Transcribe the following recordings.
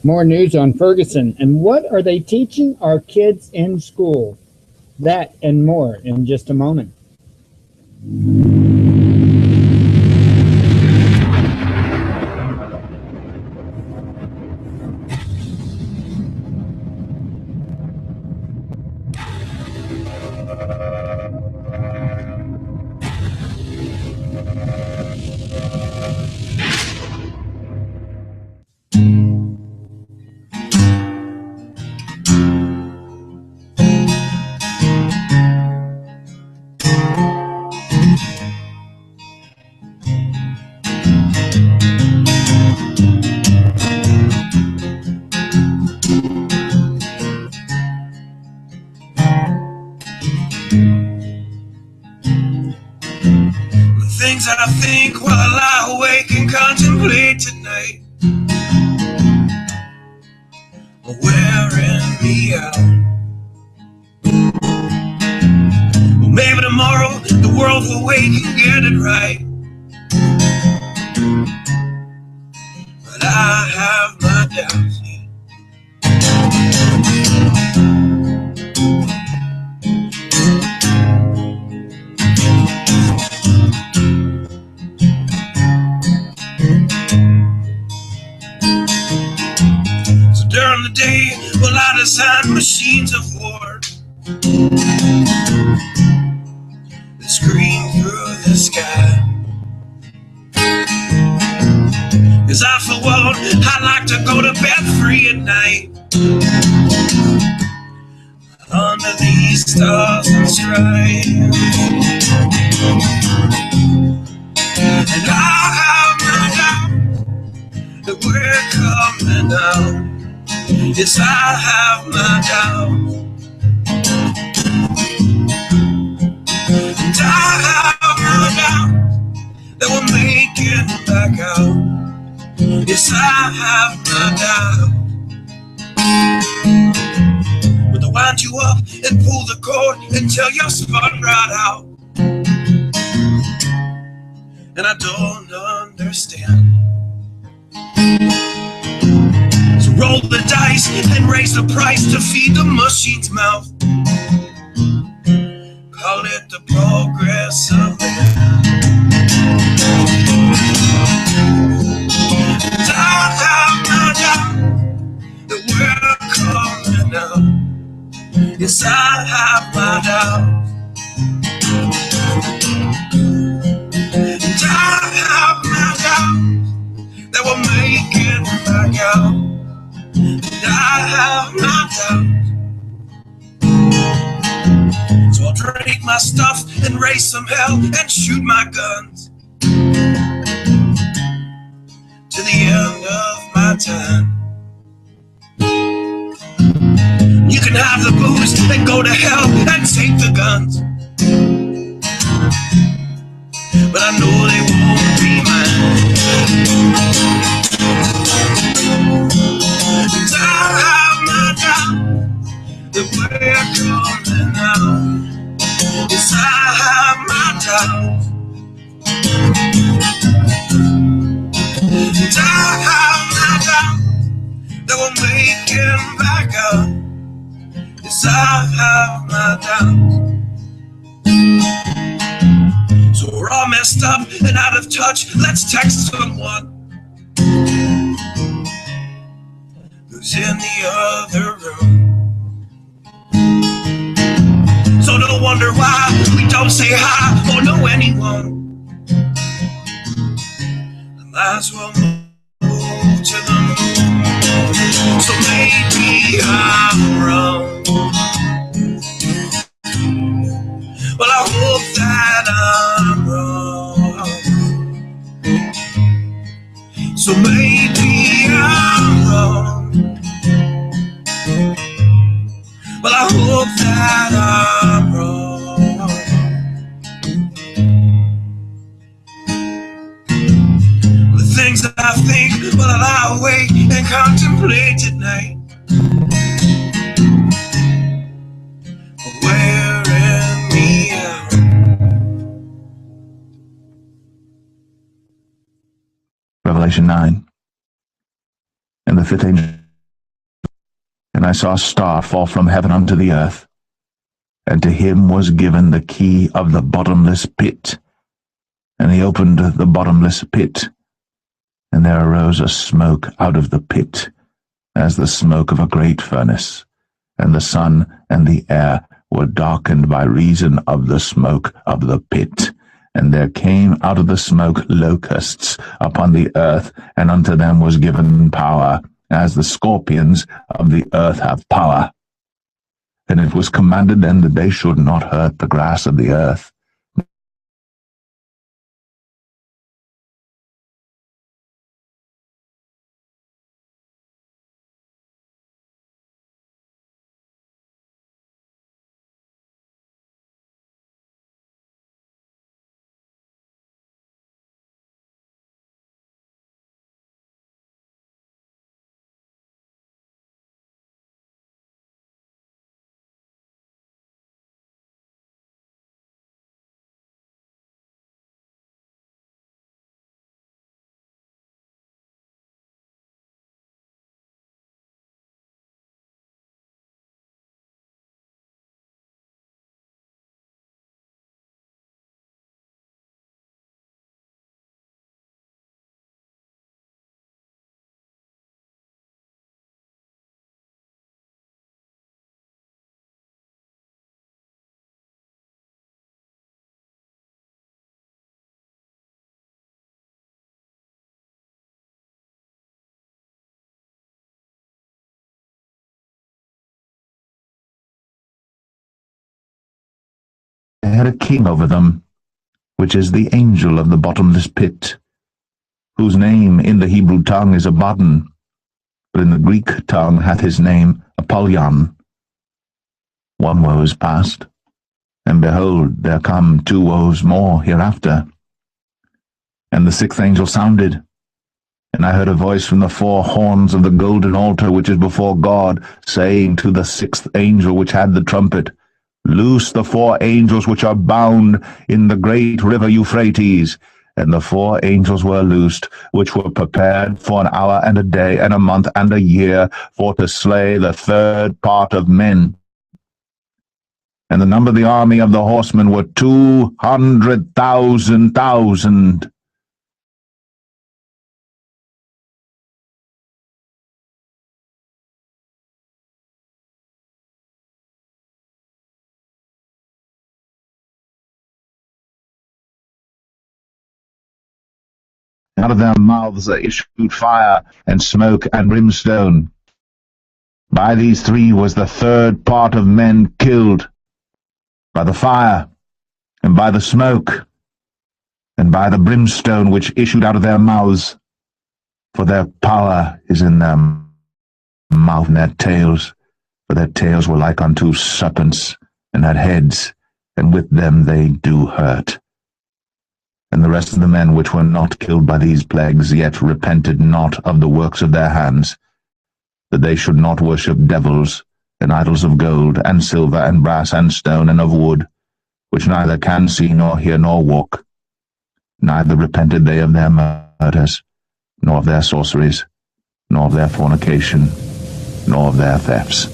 More news on Ferguson and what are they teaching our kids in school? That and more in just a moment. Things I think while I lie awake and contemplate tonight are wearing me out. Well, maybe tomorrow the world will wake and get it right, but I have my doubts. During the day, well, I design machines of war that scream through the sky. 'Cause I, for one, I like to go to bed free at night under these stars and stripes. And I have no doubt that we're coming out. Yes, I have my doubts, and I have my doubts that we'll make it back out. Yes, I have my doubts. But they'll wind you up and pull the cord until you're spun right out, and I don't understand. Roll the dice and raise the price to feed the machine's mouth. Call it the progress of man. And I have no doubt that we're coming out. Yes, I have my doubts. And I have my doubts that we'll make it back out. I have my doubts. So I'll drink my stuff and raise some hell and shoot my guns to the end of my time. You can have the booze and go to hell and take the guns, but I know they won't be mine. I have my doubt that we're coming out. Yes, I have my doubts. And I have my doubts that we'll make it back out. Yes, I have my doubts. So we're all messed up and out of touch. Let's text someone who's in the other room. So don't wonder why we don't say hi or know anyone. I might as well move to the moon. So maybe I'm wrong. Well, I hope that I'm wrong. So maybe I'm wrong. Well, I hope that I'm wrong. The things that I think while I lie awake and contemplate at night are wearing me out. Revelation 9. And the fifth angel And I saw a star fall from heaven unto the earth, and to him was given the key of the bottomless pit. And he opened the bottomless pit, and there arose a smoke out of the pit, as the smoke of a great furnace, and the sun and the air were darkened by reason of the smoke of the pit. And there came out of the smoke locusts upon the earth, and unto them was given power, as the scorpions of the earth have power. And it was commanded then that they should not hurt the grass of the earth. They had a king over them, which is the angel of the bottomless pit, whose name in the Hebrew tongue is Abaddon, but in the Greek tongue hath his name Apollyon. One woe is past, and behold, there come 2 woes more hereafter. And the 6th angel sounded, and I heard a voice from the 4 horns of the golden altar which is before God, saying to the 6th angel which had the trumpet, Loose the 4 angels which are bound in the great river Euphrates. And the 4 angels were loosed, which were prepared for an hour and a day and a month and a year, for to slay the 3rd part of men. And the number of the army of the horsemen were 200,000. Out of their mouths there issued fire and smoke and brimstone. By these 3 was the 3rd part of men killed, by the fire, and by the smoke, and by the brimstone which issued out of their mouths. For their power is in their mouth and their tails, for their tails were like unto serpents, and had heads, and with them they do hurt. And the rest of the men which were not killed by these plagues yet repented not of the works of their hands, that they should not worship devils, and idols of gold, and silver, and brass, and stone, and of wood, which neither can see, nor hear, nor walk. Neither repented they of their murders, nor of their sorceries, nor of their fornication, nor of their thefts.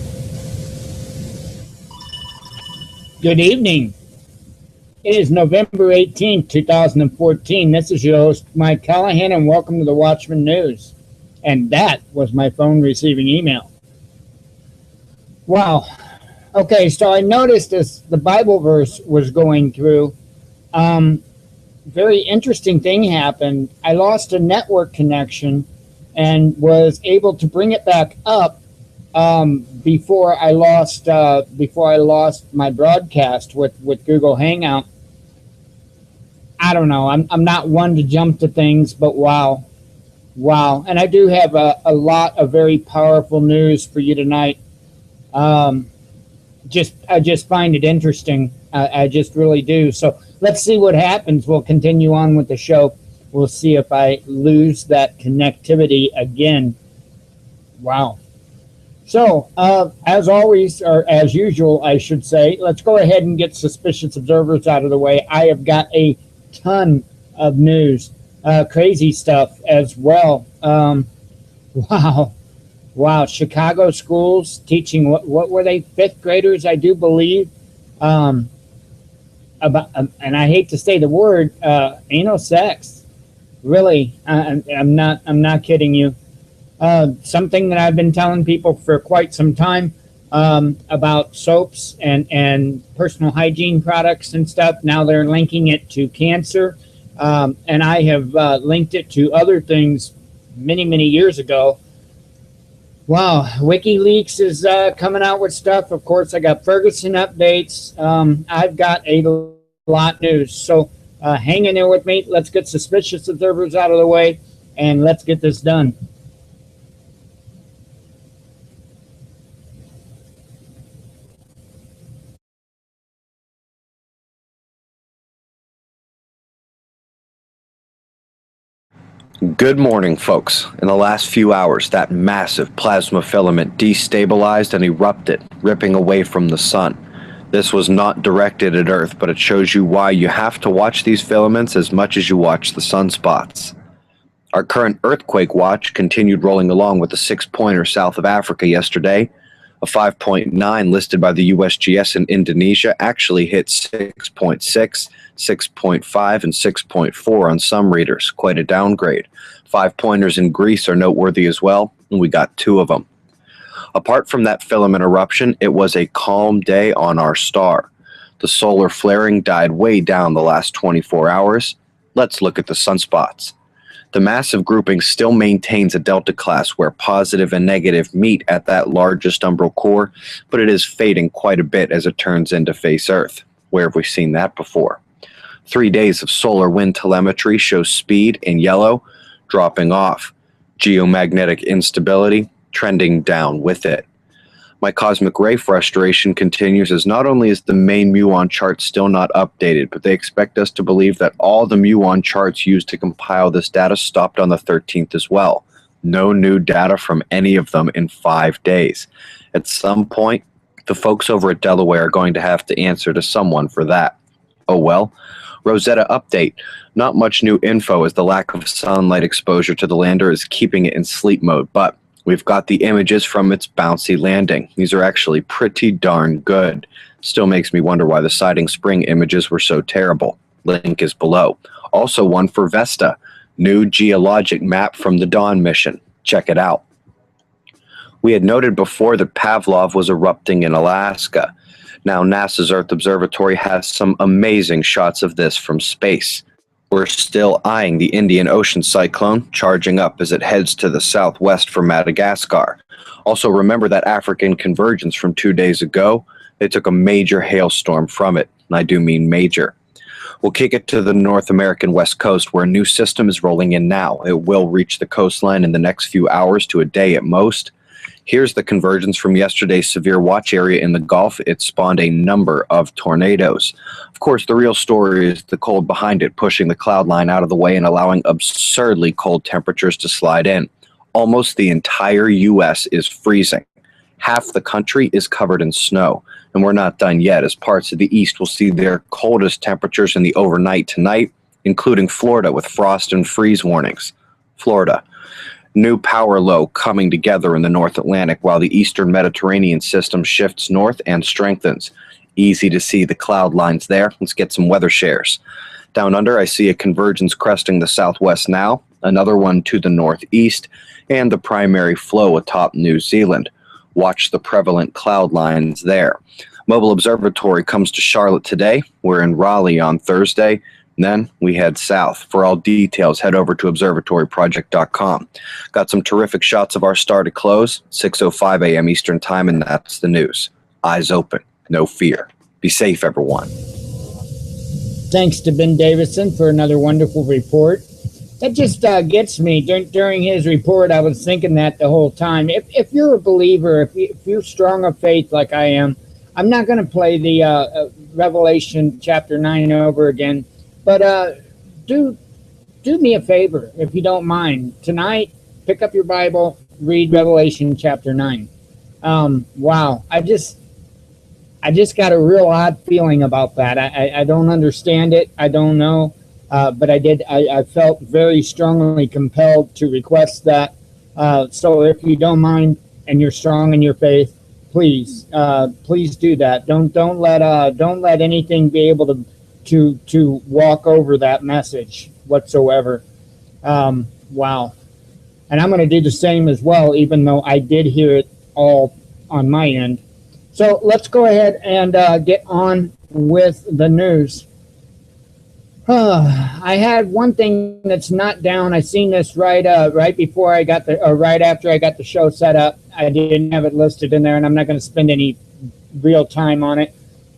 Good evening. It is November 18th, 2014. This is your host, Mike Callahan, and welcome to the Watchman News. And that was my phone receiving email. Wow. Okay, so I noticed as the Bible verse was going through, very interesting thing happened. I lost a network connection and was able to bring it back up before I lost my broadcast with Google Hangout. I don't know. I'm not one to jump to things, but wow. And I do have a lot of very powerful news for you tonight. I just find it interesting. I just really do. So let's see what happens. We'll continue on with the show. We'll see if I lose that connectivity again. Wow. So, as always, or as usual, I should say, let's go ahead and get suspicious observers out of the way. I have got a ton of news, crazy stuff as well. Wow. Wow, Chicago schools teaching what were they, fifth graders, I do believe, about and I hate to say the word, anal sex. Really, I'm not kidding you. Something that I've been telling people for quite some time, about soaps and personal hygiene products and stuff. Now they're linking it to cancer, and I have linked it to other things many years ago. Wow, WikiLeaks is coming out with stuff. Of course, I got Ferguson updates. I've got a lot of news. So hang in there with me. Let's get suspicious observers out of the way, and let's get this done. Good morning, folks. In the last few hours, that massive plasma filament destabilized and erupted, ripping away from the sun. This was not directed at Earth, but it shows you why you have to watch these filaments as much as you watch the sunspots. Our current earthquake watch continued rolling along with a 6-pointer south of Africa yesterday. A 5.9 listed by the USGS in Indonesia actually hit 6.6, 6.5, and 6.4 on some readers. Quite a downgrade. 5-pointers in Greece are noteworthy as well, and we got 2 of them. Apart from that filament eruption, it was a calm day on our star. The solar flaring died way down the last 24 hours. Let's look at the sunspots. The massive grouping still maintains a delta class where positive and negative meet at that largest umbral core, but it is fading quite a bit as it turns into face Earth. Where have we seen that before? 3 days of solar wind telemetry shows speed in yellow dropping off, geomagnetic instability trending down with it. My cosmic ray frustration continues as not only is the main muon chart still not updated, but they expect us to believe that all the muon charts used to compile this data stopped on the 13th as well. No new data from any of them in 5 days. At some point, the folks over at Delaware are going to have to answer to someone for that. Oh well. Rosetta update. Not much new info as the lack of sunlight exposure to the lander is keeping it in sleep mode, but we've got the images from its bouncy landing. These are actually pretty darn good. Still makes me wonder why the Siding Spring images were so terrible. Link is below. Also one for Vesta. New geologic map from the Dawn mission. Check it out. We had noted before that Pavlov was erupting in Alaska. Now NASA's Earth Observatory has some amazing shots of this from space. We're still eyeing the Indian Ocean cyclone, charging up as it heads to the southwest for Madagascar. Also remember that African convergence from 2 days ago? They took a major hailstorm from it, and I do mean major. We'll kick it to the North American west coast where a new system is rolling in now. It will reach the coastline in the next few hours to a day at most. Here's the convergence from yesterday's severe watch area in the Gulf. It spawned a number of tornadoes. Of course, the real story is the cold behind it, pushing the cloud line out of the way and allowing absurdly cold temperatures to slide in. Almost the entire U.S. is freezing. Half the country is covered in snow. And we're not done yet, as parts of the east will see their coldest temperatures in the overnight tonight, including Florida with frost and freeze warnings. Florida. New power low coming together in the North Atlantic while the eastern Mediterranean system shifts north and strengthens. Easy to see the cloud lines there. Let's get some weather shares. Down under, I see a convergence cresting the southwest now, another one to the northeast, and the primary flow atop New Zealand. Watch the prevalent cloud lines there. Mobile Observatory comes to Charlotte today. We're in Raleigh on Thursday. Then we head south. For all details, head over to observatoryproject.com. Got some terrific shots of our star to close, 6:05 a.m. Eastern Time, and that's the news. Eyes open, no fear. Be safe, everyone. Thanks to Ben Davison for another wonderful report. That just gets me. During his report, I was thinking that the whole time. If you're a believer, if you're strong of faith like I am, I'm not going to play the Revelation chapter 9 over again. But do me a favor, if you don't mind. Tonight, pick up your Bible, read Revelation chapter 9. Wow, I just got a real odd feeling about that. I don't understand it. I don't know. But I felt very strongly compelled to request that. So if you don't mind, and you're strong in your faith, please, please do that. Don't let anything be able to walk over that message whatsoever. Wow. And I'm going to do the same as well, even though I did hear it all on my end. So let's go ahead and get on with the news. I had one thing that's not down. I seen this right before I got right after I got the show set up. I didn't have it listed in there, and I'm not going to spend any real time on it.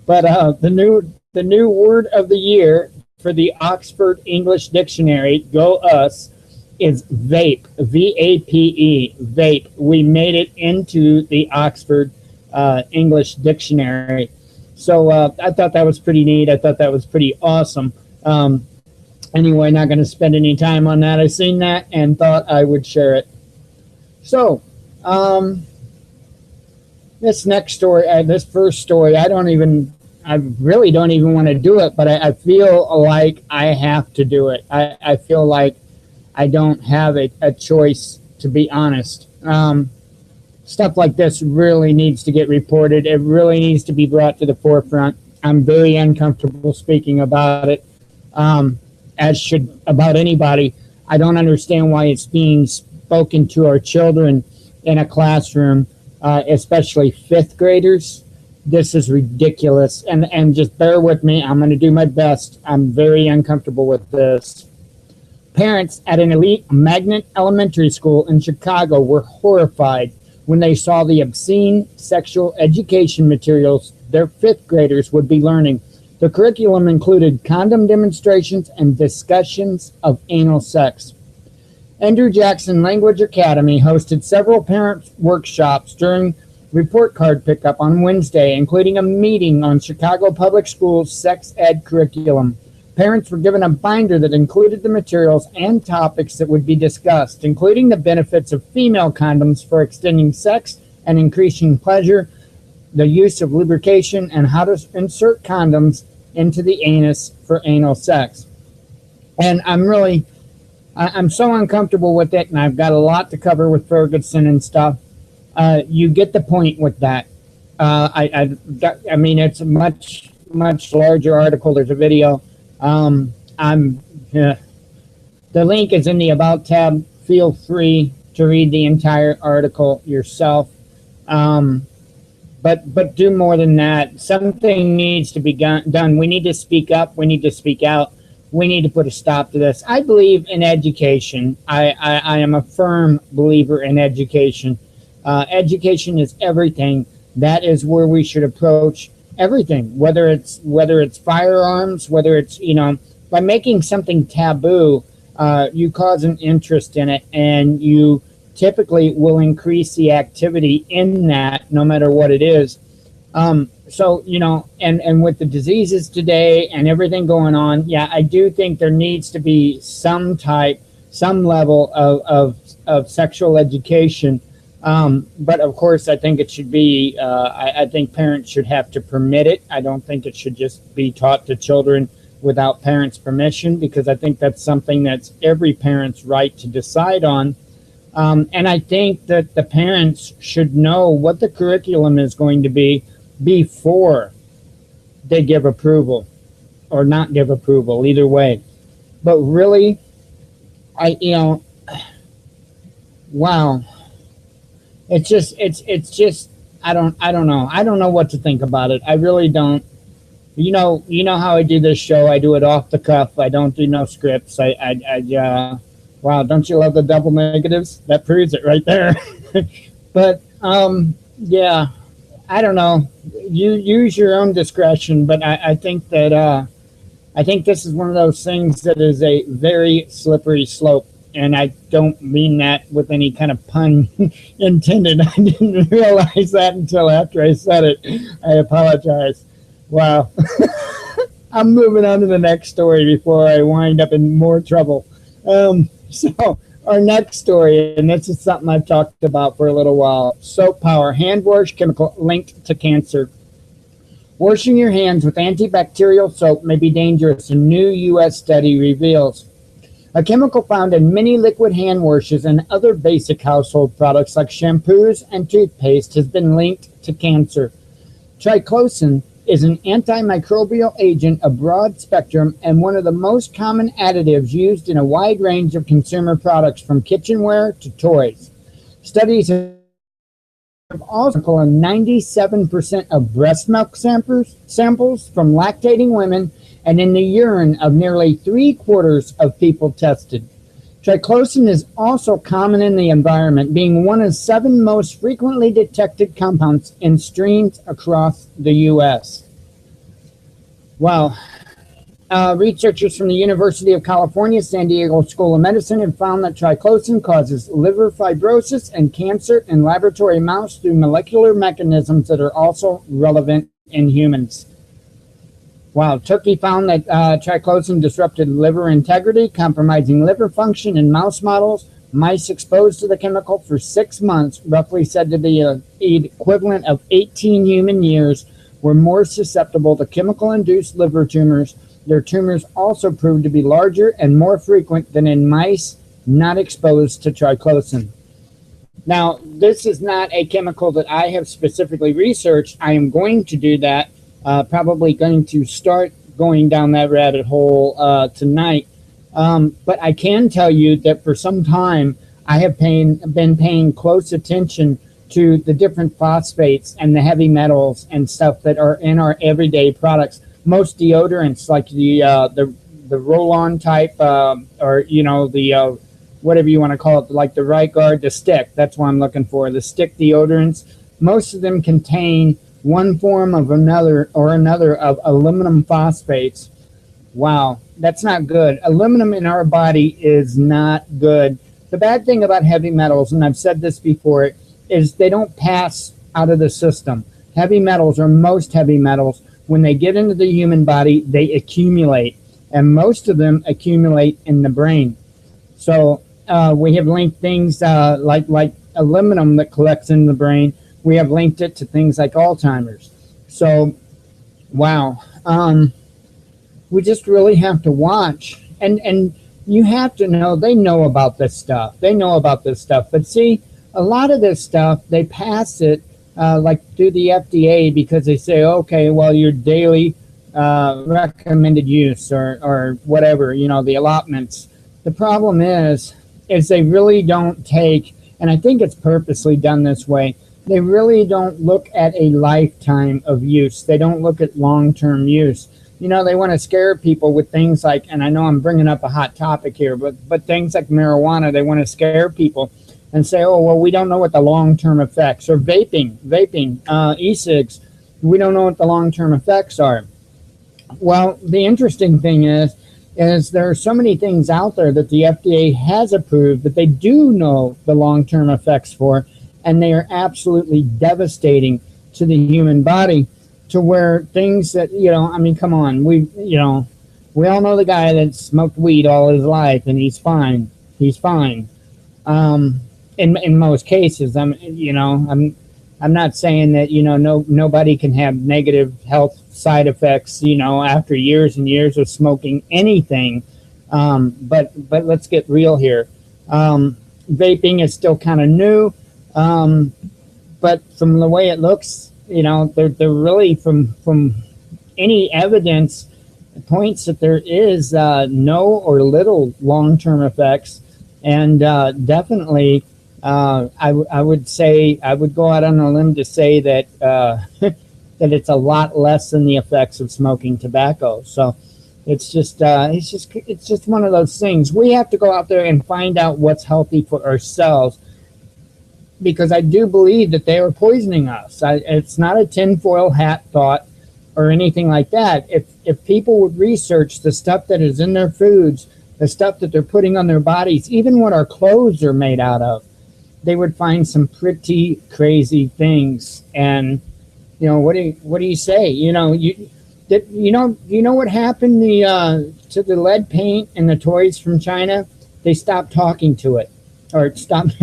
But the new word of the year for the Oxford English Dictionary, go us, is vape. V-A-P-E, vape. We made it into the Oxford English Dictionary. So I thought that was pretty neat. I thought that was pretty awesome. Anyway, not going to spend any time on that. I seen that and thought I would share it. So, this next story, this first story, I really don't even want to do it, but I feel like I have to do it. I feel like I don't have a choice, to be honest. Stuff like this really needs to get reported. It really needs to be brought to the forefront. I'm very uncomfortable speaking about it, as should about anybody. I don't understand why it's being spoken to our children in a classroom, especially fifth graders. This is ridiculous. And just bear with me. I'm going to do my best. I'm very uncomfortable with this. Parents at an elite magnet elementary school in Chicago were horrified when they saw the obscene sexual education materials their fifth graders would be learning. The curriculum included condom demonstrations and discussions of anal sex. Andrew Jackson Language Academy hosted several parent workshops during report card pickup on Wednesday, including a meeting on Chicago Public Schools' sex ed curriculum. Parents were given a binder that included the materials and topics that would be discussed, including the benefits of female condoms for extending sex and increasing pleasure, the use of lubrication, and how to insert condoms into the anus for anal sex. And I'm so uncomfortable with it, and I've got a lot to cover with Ferguson and stuff. You get the point with that. I mean, it's a much larger article. There's a video. The link is in the About tab. Feel free to read the entire article yourself. But do more than that. Something needs to be done. We need to speak up. We need to speak out. We need to put a stop to this. I believe in education. I am a firm believer in education. Education is everything. That is where we should approach everything, whether it's firearms, whether it's, by making something taboo, you cause an interest in it, and you typically will increase the activity in that, no matter what it is. So, and with the diseases today and everything going on, yeah, I do think there needs to be some level of sexual education. But of course, I think it should be, I think parents should have to permit it. I don't think it should just be taught to children without parents' permission, because I think that's something that's every parent's right to decide on. And I think that the parents should know what the curriculum is going to be before they give approval or not give approval, either way. But really, wow. It's just, I don't know. I don't know what to think about it. I really don't. You know how I do this show. I do it off the cuff. I don't do no scripts. Wow, don't you love the double negatives? That proves it right there. But, yeah, I don't know. You use your own discretion, but I think that, I think this is one of those things that is a very slippery slope. And I don't mean that with any kind of pun intended. I didn't realize that until after I said it. I apologize. Wow. I'm moving on to the next story before I wind up in more trouble. So our next story, and this is something I've talked about for a little while. Soap power, hand wash chemical linked to cancer. Washing your hands with antibacterial soap may be dangerous, a new U.S. study reveals. A chemical found in many liquid hand washes and other basic household products like shampoos and toothpaste has been linked to cancer. Triclosan is an antimicrobial agent of broad spectrum and one of the most common additives used in a wide range of consumer products from kitchenware to toys. Studies have also on 97% of breast milk samples from lactating women and in the urine of nearly 3/4 of people tested. Triclosan is also common in the environment, being one of 7 most frequently detected compounds in streams across the U.S. Wow. Researchers from the University of California, San Diego School of Medicine have found that triclosan causes liver fibrosis and cancer in laboratory mouse through molecular mechanisms that are also relevant in humans. Wow. Turkey found that triclosan disrupted liver integrity, compromising liver function in mouse models. Mice exposed to the chemical for 6 months, roughly said to be the equivalent of 18 human years, were more susceptible to chemical-induced liver tumors. Their tumors also proved to be larger and more frequent than in mice not exposed to triclosan. Now, this is not a chemical that I have specifically researched. I am going to do that, probably going to start going down that rabbit hole tonight. But I can tell you that for some time, I have been paying close attention to the different phosphates and the heavy metals and stuff that are in our everyday products. Most deodorants, like the roll-on type, or the whatever you want to call it, like the Right Guard, the stick. That's what I'm looking for. The stick deodorants. Most of them contain one form of another of aluminum phosphates. Wow, that's not good. Aluminum in our body is not good. The bad thing about heavy metals, and I've said this before, is they don't pass out of the system. Heavy metals, or most heavy metals, when they get into the human body, they accumulate, and most of them accumulate in the brain. So we have linked things like aluminum that collects in the brain. We have linked it to things like Alzheimer's. So, wow. We just really have to watch. And you have to know, they know about this stuff. But see, a lot of this stuff, they pass it like through the FDA because they say, okay, well, your daily recommended use or whatever, the allotments. The problem is they really don't take, and I think it's purposely done this way, they really don't look at a lifetime of use. They don't look at long-term use. They want to scare people with things like, and I know I'm bringing up a hot topic here, but things like marijuana, they want to scare people and say, oh, well, we don't know what the long-term effects, or vaping, e-cigs, we don't know what the long-term effects are. Well, the interesting thing is there are so many things out there that the FDA has approved that they do know the long-term effects for, and they are absolutely devastating to the human body, to where things that, come on, we all know the guy that smoked weed all his life and he's fine. In most cases, I'm not saying that, nobody can have negative health side effects, after years and years of smoking anything. But let's get real here. Vaping is still kind of new. But from the way it looks, they're really from any evidence points that there is no or little long-term effects. And definitely, I would say, I would go out on a limb to say that that it's a lot less than the effects of smoking tobacco. So it's just one of those things. We have to go out there and find out what's healthy for ourselves, because I do believe that they are poisoning us. It's not a tinfoil hat thought or anything like that. If people would research the stuff that is in their foods, the stuff that they're putting on their bodies, even what our clothes are made out of, they would find some pretty crazy things. And what do you say? You know what happened to the lead paint and the toys from China? They stopped talking to it, or stopped.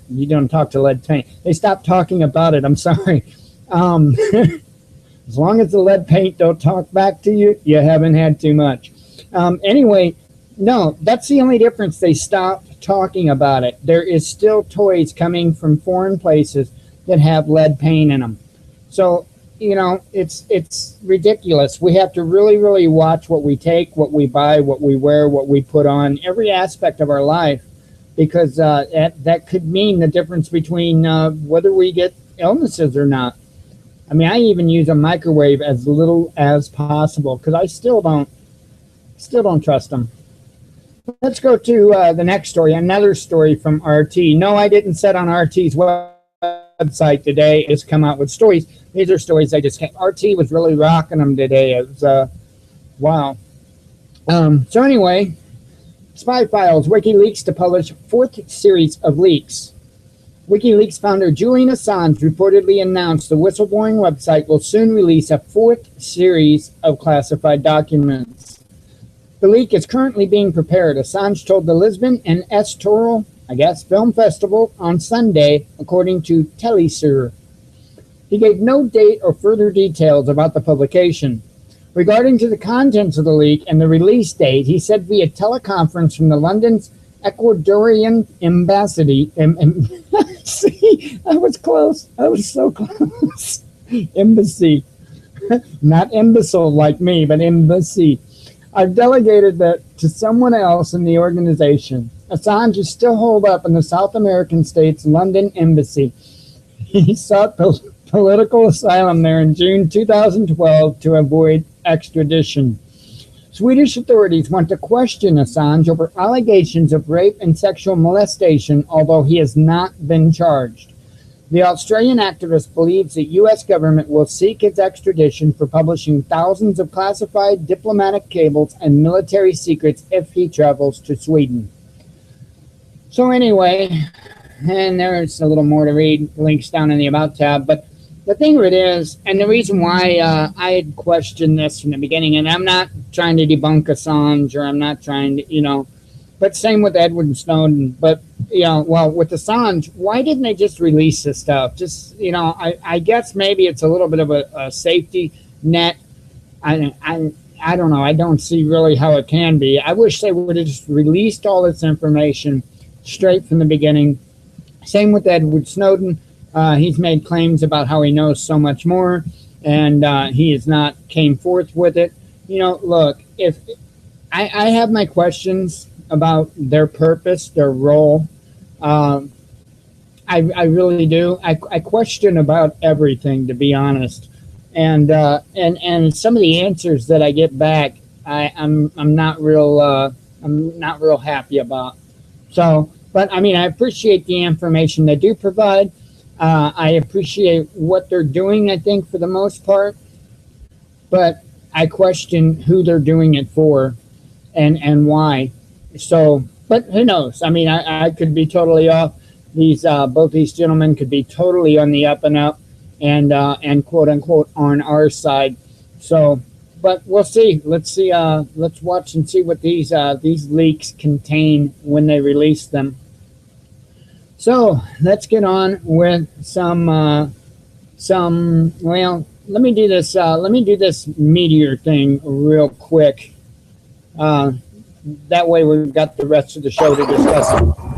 You don't talk to lead paint. They stopped talking about it. I'm sorry. As long as the lead paint don't talk back to you, you haven't had too much. Anyway, No, that's the only difference. They stopped talking about it. There is still toys coming from foreign places that have lead paint in them. So, you know, it's ridiculous. We have to really, really watch what we take, what we buy, what we wear, what we put on, every aspect of our life, because that could mean the difference between whether we get illnesses or not. I mean, I even use a microwave as little as possible because I still don't trust them. Let's go to the next story, another story from RT. No, I didn't set on RT's website today. It's come out with stories. These are stories I just came. RT was really rocking them today. It was, wow. So anyway, Spy Files, WikiLeaks to publish fourth series of leaks. WikiLeaks founder Julian Assange reportedly announced the whistleblowing website will soon release a fourth series of classified documents. The leak is currently being prepared, Assange told the Lisbon and Estoril, I guess, Film Festival on Sunday, according to Telesur. He gave no date or further details about the publication. Regarding to the contents of the leak and the release date, he said via teleconference from the London's Ecuadorian embassy. See, I was close. I was so close. Embassy. Not imbecile like me, but embassy. I've delegated that to someone else in the organization. Assange is still holed up in the South American state's London embassy. He sought political asylum there in June 2012 to avoid extradition. Swedish authorities want to question Assange over allegations of rape and sexual molestation, although he has not been charged. The Australian activist believes the U.S. government will seek his extradition for publishing thousands of classified diplomatic cables and military secrets if he travels to Sweden. So anyway, and there's a little more to read, links down in the About tab, but the thing of it is, and the reason why I had questioned this from the beginning, and I'm not trying to debunk Assange, or I'm not trying to, but same with Edward Snowden, but, well, with Assange, why didn't they just release this stuff? Just, I guess maybe it's a little bit of a safety net. I don't know. I don't see really how it can be. I wish they would have just released all this information straight from the beginning. Same with Edward Snowden. He's made claims about how he knows so much more, and he has not came forth with it. Look, if I have my questions about their purpose, their role, I really do. I question about everything, to be honest, and some of the answers that I get back, I'm not real happy about. So, but I mean, I appreciate the information they do provide. I appreciate what they're doing, I think, for the most part, but I question who they're doing it for and why. So, but who knows? I mean, I could be totally off. Both these gentlemen could be totally on the up and up and quote unquote on our side. So, but we'll see. Let's see. Let's watch and see what these leaks contain when they release them. So let's get on with some. Well, let me do this. Let me do this Meteor thing real quick. That way we've got the rest of the show to discuss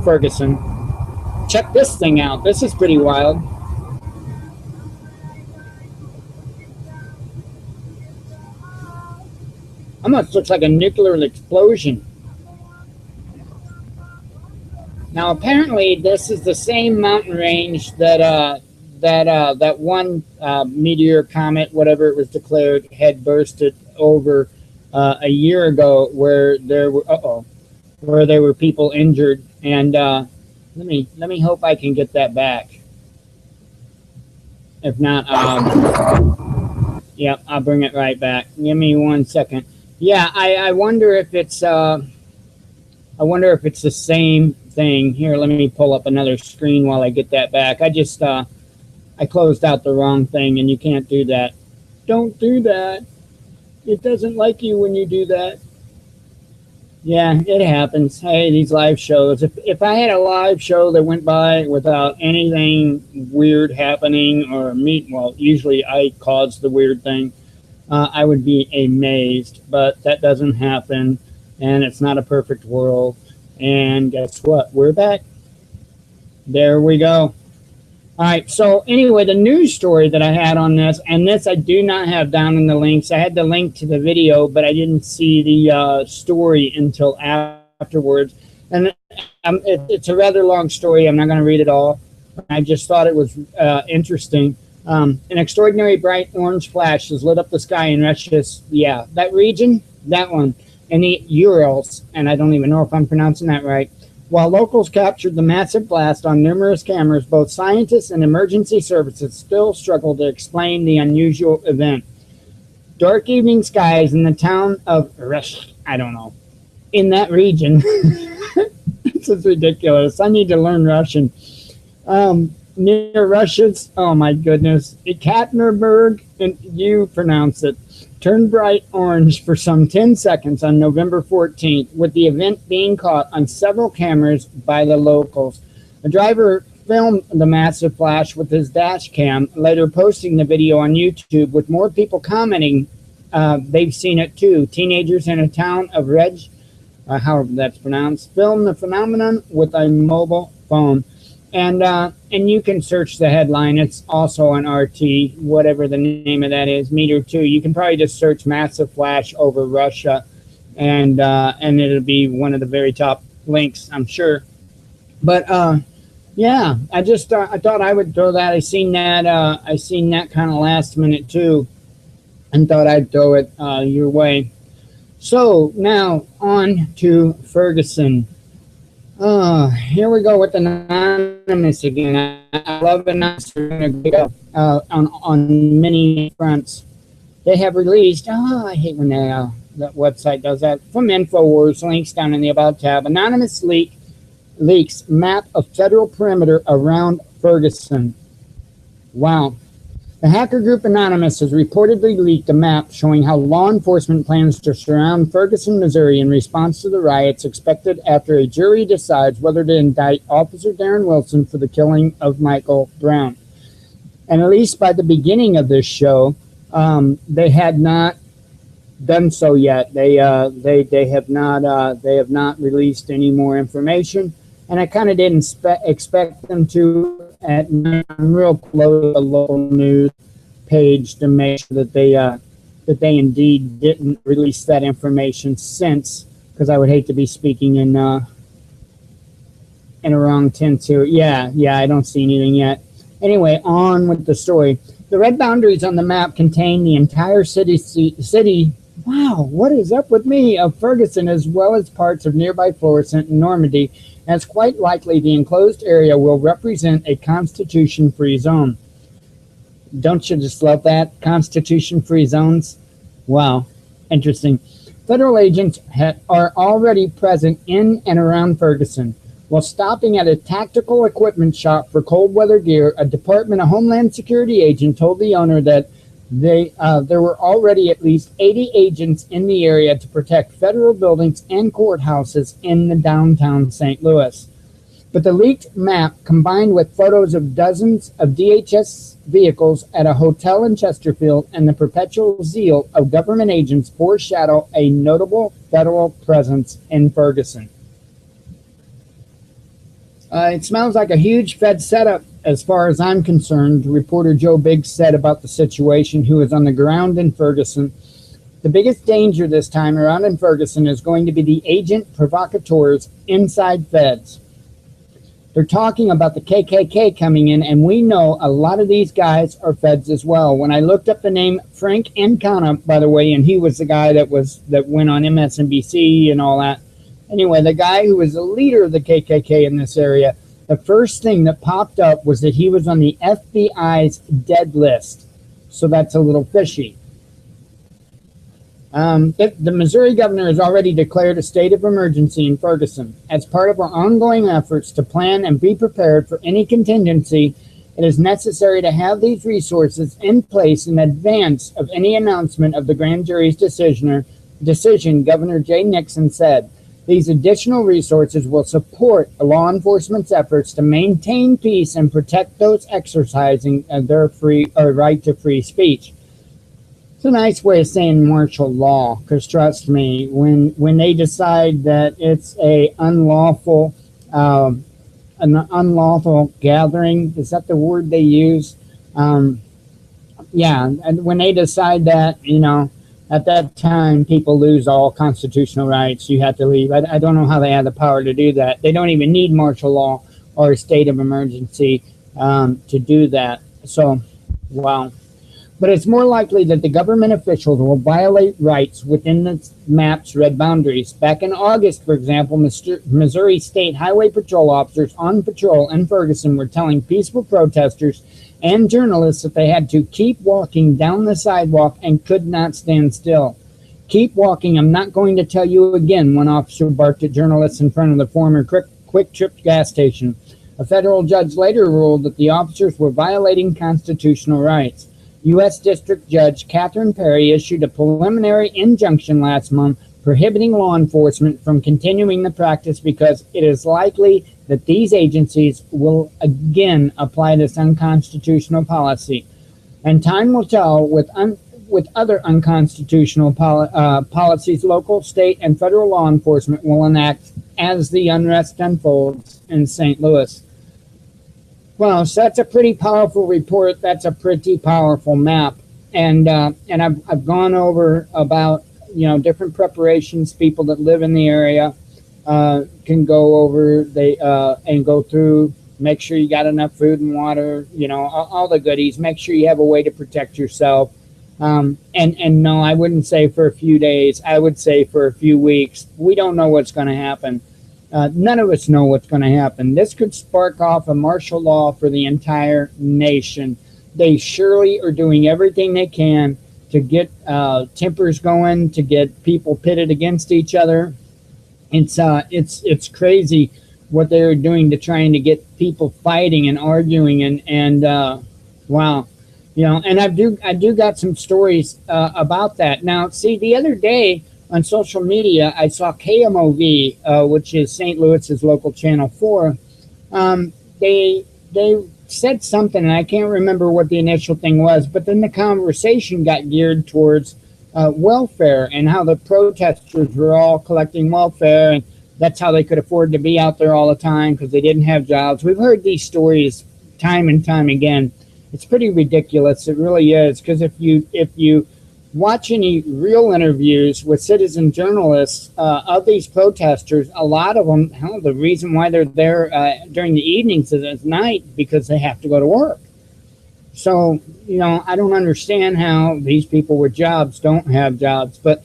Ferguson. Check this thing out. This is pretty wild. Almost looks like a nuclear explosion. Now, apparently, this is the same mountain range that that one meteor comet, whatever it was declared, had bursted over a year ago, where there were people injured. And let me hope I can get that back. If not, yep, I'll bring it right back. Give me 1 second. Yeah, I wonder if it's the same thing. Here, let me pull up another screen while I get that back. I just I closed out the wrong thing, and you can't do that. Don't do that. It doesn't like you when you do that. Yeah, it happens. Hey, these live shows. If I had a live show that went by without anything weird happening or usually I cause the weird thing, I would be amazed, but that doesn't happen. and it's not a perfect world. And guess what? We're back. There we go. All right. So anyway, the news story that I had on this, and this I do not have down in the links. I had the link to the video, but I didn't see the story until afterwards. And it's a rather long story. I'm not going to read it all. I just thought it was interesting. An extraordinary bright orange flash has lit up the sky in Russia's, that region, that one, in the Urals, and I don't even know if I'm pronouncing that right. While locals captured the massive blast on numerous cameras, both scientists and emergency services still struggle to explain the unusual event. Dark evening skies in the town of in that region. This is ridiculous. I need to learn Russian. Near Russia's, oh my goodness, Ekaterinburg, and you pronounce it, turned bright orange for some 10 seconds on November 14th, with the event being caught on several cameras by the locals. A driver filmed the massive flash with his dash cam, later posting the video on YouTube, with more people commenting they've seen it too. Teenagers in a town of however that's pronounced, filmed the phenomenon with a mobile phone. And you can search the headline. It's also on RT, whatever the name of that is, Meteor 2. You can probably just search massive flash over Russia, and it'll be one of the very top links, I'm sure. But yeah, I thought I would throw that. I seen that kind of last minute too, and thought I'd throw it your way. So now on to Ferguson. Here we go with Anonymous again. I love Anonymous on many fronts. They have released, I hate when that website does that, from InfoWars, links down in the About tab. Anonymous leaks map of federal perimeter around Ferguson. Wow. The hacker group Anonymous has reportedly leaked a map showing how law enforcement plans to surround Ferguson, Missouri in response to the riots expected after a jury decides whether to indict Officer Darren Wilson for the killing of Michael Brown. And at least by the beginning of this show, they had not done so yet. They have not released any more information, and I kind of didn't expect them to. I'm real close to the local news page to make sure that they indeed didn't release that information since, because I would hate to be speaking in a wrong tense here. Yeah, I don't see anything yet. Anyway, on with the story. The red boundaries on the map contain the entire city. Wow, what is up with me? Of Ferguson, as well as parts of nearby Florissant and Normandy, as quite likely the enclosed area will represent a constitution-free zone. Don't you just love that? Constitution-free zones? Wow, interesting. Federal agents are already present in and around Ferguson. While stopping at a tactical equipment shop for cold weather gear, a Department of Homeland Security agent told the owner that there were already at least 80 agents in the area to protect federal buildings and courthouses in the downtown St. Louis. But the leaked map, combined with photos of dozens of DHS vehicles at a hotel in Chesterfield and the perpetual zeal of government agents, foreshadow a notable federal presence in Ferguson. It smells like a huge Fed setup as far as I'm concerned, reporter Joe Biggs said about the situation, who is on the ground in Ferguson. The biggest danger this time around in Ferguson is going to be the agent provocateurs inside Feds. They're talking about the KKK coming in, and we know a lot of these guys are Feds as well. When I looked up the name Frank Encana, by the way, and he was the guy that went on MSNBC and all that. Anyway, the guy who was the leader of the KKK in this area, the first thing that popped up was that he was on the FBI's dead list. So that's a little fishy. The Missouri governor has already declared a state of emergency in Ferguson. As part of our ongoing efforts to plan and be prepared for any contingency, it is necessary to have these resources in place in advance of any announcement of the grand jury's decision, Governor Jay Nixon said. These additional resources will support law enforcement's efforts to maintain peace and protect those exercising their right to free speech. It's a nice way of saying martial law, because trust me, when they decide that it's an unlawful gathering, is that the word they use? Yeah, and when they decide that, at that time, people lose all constitutional rights. You have to leave. I don't know how they have the power to do that. They don't even need martial law or a state of emergency to do that. So, wow. But it's more likely that the government officials will violate rights within the map's red boundaries. Back in August, for example, Missouri State Highway Patrol officers on patrol in Ferguson were telling peaceful protesters and journalists that they had to keep walking down the sidewalk and could not stand still. Keep walking. I'm not going to tell you again, one officer barked at journalists in front of the former Quick Trip gas station. A federal judge later ruled that the officers were violating constitutional rights. U.S. District Judge Catherine Perry issued a preliminary injunction last month prohibiting law enforcement from continuing the practice because it is likely that these agencies will again apply this unconstitutional policy. And time will tell with other unconstitutional policies local, state, and federal law enforcement will enact as the unrest unfolds in St. Louis. Well, so that's a pretty powerful report. That's a pretty powerful map. And I've gone over about, different preparations people that live in the area can go over and go through, make sure you got enough food and water, all the goodies. Make sure you have a way to protect yourself. And no, I wouldn't say for a few days. I would say for a few weeks. We don't know what's going to happen. None of us know what's going to happen. This could spark off a martial law for the entire nation. They surely are doing everything they can to get tempers going, to get people pitted against each other. It's crazy what they're doing to trying to get people fighting and arguing and wow, and I do got some stories about that. Now, see, the other day on social media, I saw KMOV, which is St. Louis's local Channel 4. They said something, and I can't remember what the initial thing was, but then the conversation got geared towards welfare and how the protesters were all collecting welfare, and that's how they could afford to be out there all the time because they didn't have jobs. We've heard these stories time and time again. It's pretty ridiculous. It really is, because if you watch any real interviews with citizen journalists of these protesters, a lot of them, the reason why they're there during the evenings is at night because they have to go to work. So, I don't understand how these people with jobs don't have jobs. But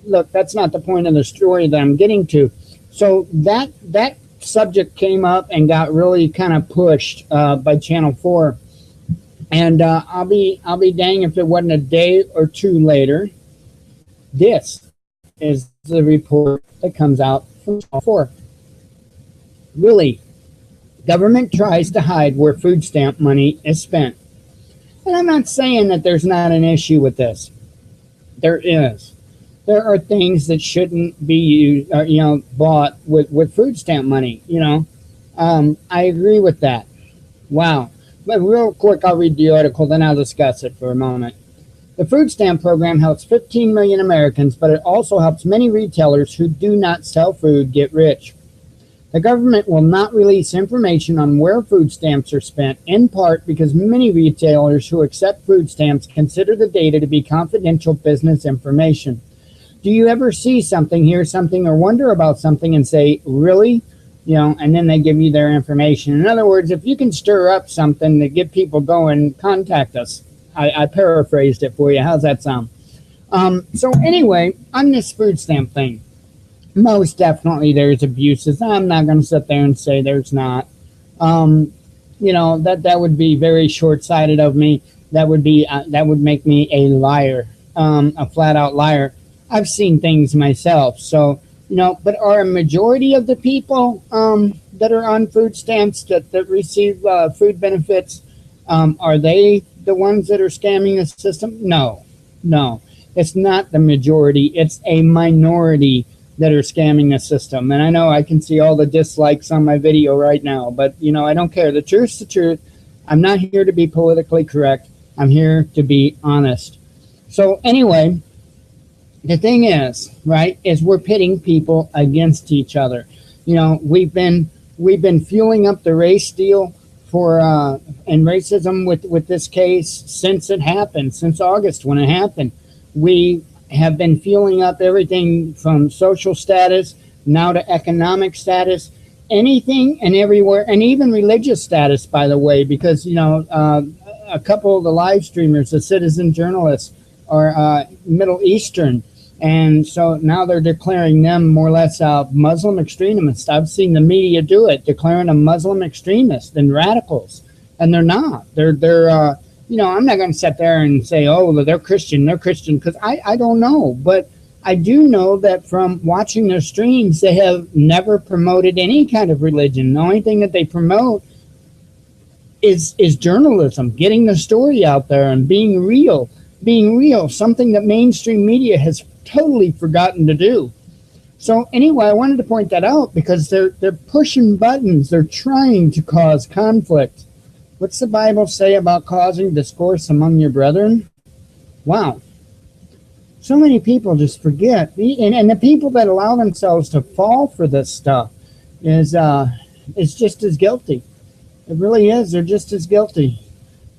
look, that's not the point of the story that I'm getting to. So that subject came up and got really kind of pushed by Channel 4. And I'll be dang if it wasn't a day or two later. This is the report that comes out from Channel 4. Really, government tries to hide where food stamp money is spent. And I'm not saying that there's not an issue with this. There is. There are things that shouldn't be used, bought with food stamp money. I agree with that. Wow. But real quick, I'll read the article, then I'll discuss it for a moment. The food stamp program helps 15 million Americans, but it also helps many retailers who do not sell food get rich. The government will not release information on where food stamps are spent, in part because many retailers who accept food stamps consider the data to be confidential business information. Do you ever see something, hear something, or wonder about something and say, really? And then they give you their information. In other words, if you can stir up something to get people going, contact us. I paraphrased it for you. How's that sound? So anyway, on this food stamp thing, most definitely there's abuses. I'm not going to sit there and say there's not. That would be very short-sighted of me. That would make me a liar, a flat-out liar. I've seen things myself, so. But are a majority of the people that are on food stamps that receive food benefits, are they the ones that are scamming the system? No, it's not the majority. It's a minority that are scamming the system. And I know I can see all the dislikes on my video right now, but, I don't care. The truth's the truth. I'm not here to be politically correct. I'm here to be honest. So anyway, the thing is, right, is we're pitting people against each other. You know, we've been fueling up the race deal for and racism with this case since it happened, since August when it happened. We have been fueling up everything from social status now to economic status, anything and everywhere, and even religious status, by the way, because, you know, a couple of the live streamers, the citizen journalists, are Middle Eastern. And so now they're declaring them more or less Muslim extremists. I've seen the media do it, declaring them Muslim extremists and radicals. And they're not. They're you know, I'm not going to sit there and say, oh, they're Christian, because I don't know. But I do know that from watching their streams, they have never promoted any kind of religion. The only thing that they promote is journalism, getting the story out there and being real, something that mainstream media has totally forgotten to do. So anyway, I wanted to point that out because they're pushing buttons. They're trying to cause conflict. What's the Bible say about causing discourse among your brethren? Wow. So many people just forget. And the people that allow themselves to fall for this stuff is just as guilty. It really is. They're just as guilty.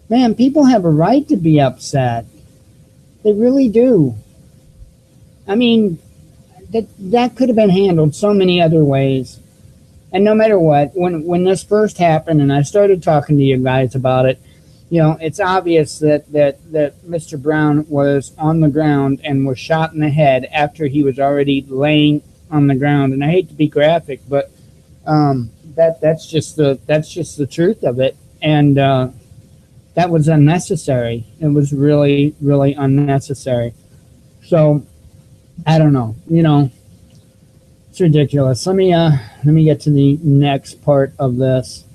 Man, people have a right to be upset. They really do. I mean, that could have been handled so many other ways. And no matter what, when this first happened and I started talking to you guys about it, you know, it's obvious that Mr. Brown was on the ground and was shot in the head after he was already laying on the ground. And I hate to be graphic, but that's just the truth of it. And that was unnecessary. It was really, really unnecessary. So I don't know. You know, it's ridiculous. Let me get to the next part of this.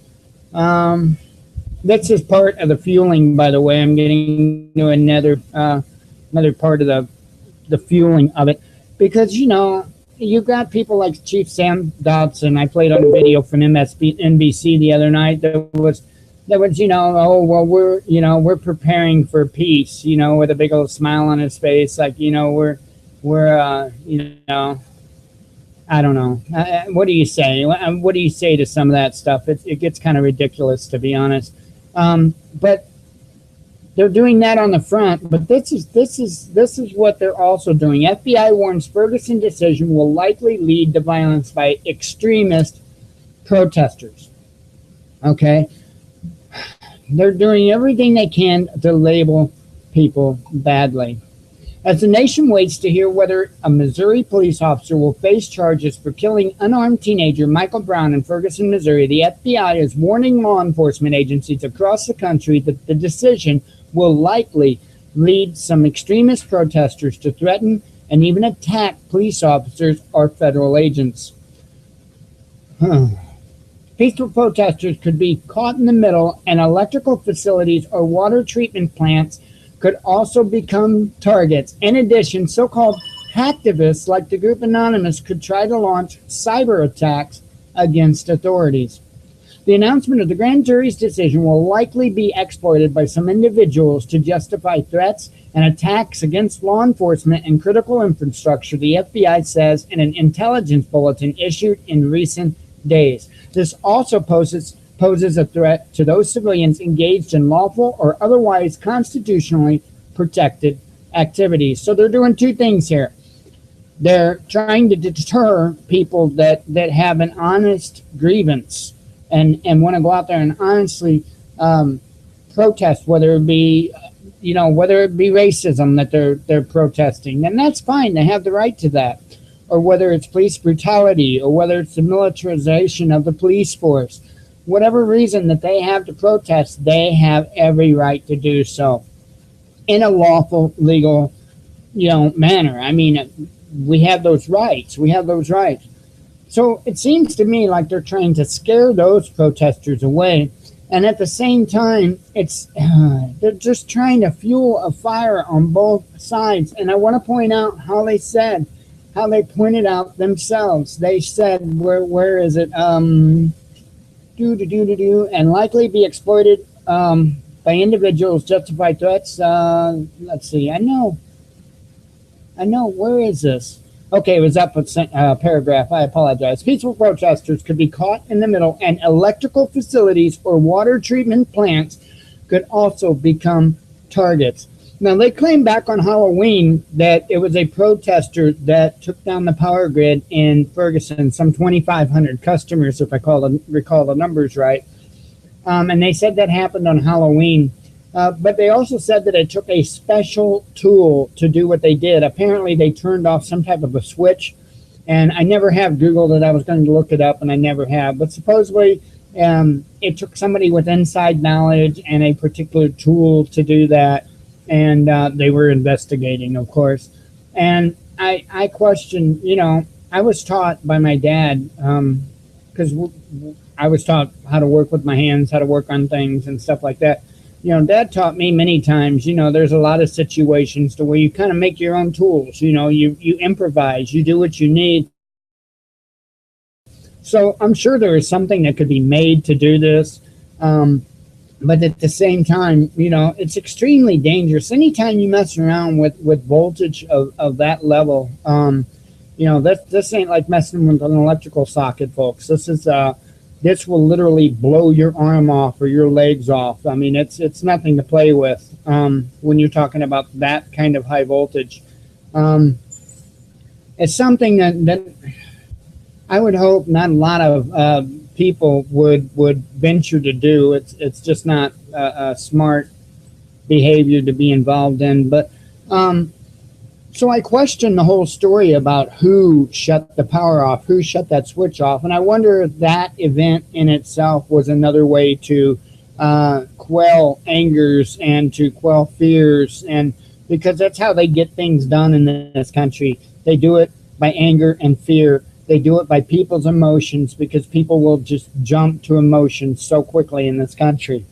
This is part of the fueling, by the way. I'm getting to another part of the fueling of it, because, you know, you got people like Chief Sam Dodson. I played on a video from NBC the other night. That was, you know, oh well, we're preparing for peace, you know, with a big old smile on his face, like, you know, we're you know, I don't know. What do you say? What do you say to some of that stuff? It gets kind of ridiculous, to be honest. But they're doing that on the front. But this is what they're also doing. FBI warns Ferguson decision will likely lead to violence by extremist protesters. Okay, they're doing everything they can to label people badly. As the nation waits to hear whether a Missouri police officer will face charges for killing unarmed teenager Michael Brown in Ferguson, Missouri, the FBI is warning law enforcement agencies across the country that the decision will likely lead some extremist protesters to threaten and even attack police officers or federal agents. Peaceful protesters could be caught in the middle, and electrical facilities or water treatment plants could also become targets. In addition, so-called hacktivists like the group Anonymous could try to launch cyber attacks against authorities. The announcement of the grand jury's decision will likely be exploited by some individuals to justify threats and attacks against law enforcement and critical infrastructure, the FBI says in an intelligence bulletin issued in recent days. This also poses a threat to those civilians engaged in lawful or otherwise constitutionally protected activities. So they're doing two things here. They're trying to deter people that have an honest grievance and want to go out there and honestly protest, whether it be racism that they're protesting, and that's fine. They have the right to that. Or whether it's police brutality, or whether it's the militarization of the police force. Whatever reason that they have to protest, they have every right to do so in a lawful, legal, manner. I mean, we have those rights. So it seems to me like they're trying to scare those protesters away. And at the same time, they're just trying to fuel a fire on both sides. And I want to point out how they pointed out themselves. They said, where is it? And likely be exploited by individuals justified threats. Let's see. I know I know, where is this? Okay, it was up with paragraph. I apologize. Peaceful protesters could be caught in the middle, and electrical facilities or water treatment plants could also become targets. Now, they claim back on Halloween that it was a protester that took down the power grid in Ferguson, some 2,500 customers, if I recall the numbers right. And they said that happened on Halloween. But they also said that it took a special tool to do what they did. Apparently, they turned off some type of a switch, and I never have Googled it. I was going to look it up, and I never have. But supposedly, it took somebody with inside knowledge and a particular tool to do that, and they were investigating, of course. And I question, I was taught by my dad, because I was taught how to work with my hands, how to work on things and stuff like that. Dad taught me many times, there's a lot of situations to where you kind of make your own tools, you improvise, you do what you need. So I'm sure there is something that could be made to do this. But at the same time, it's extremely dangerous. Anytime you mess around with voltage of that level, this ain't like messing with an electrical socket, folks. This will literally blow your arm off or your legs off. I mean, it's nothing to play with when you're talking about that kind of high voltage. It's something that I would hope not a lot of people would venture to do. It's just not a smart behavior to be involved in. But so I question the whole story about who shut the power off, who shut that switch off. And I wonder if that event in itself was another way to quell angers and to quell fears. And because that's how they get things done in this country. They do it by anger and fear. They do it by people's emotions, because people will just jump to emotions so quickly in this country.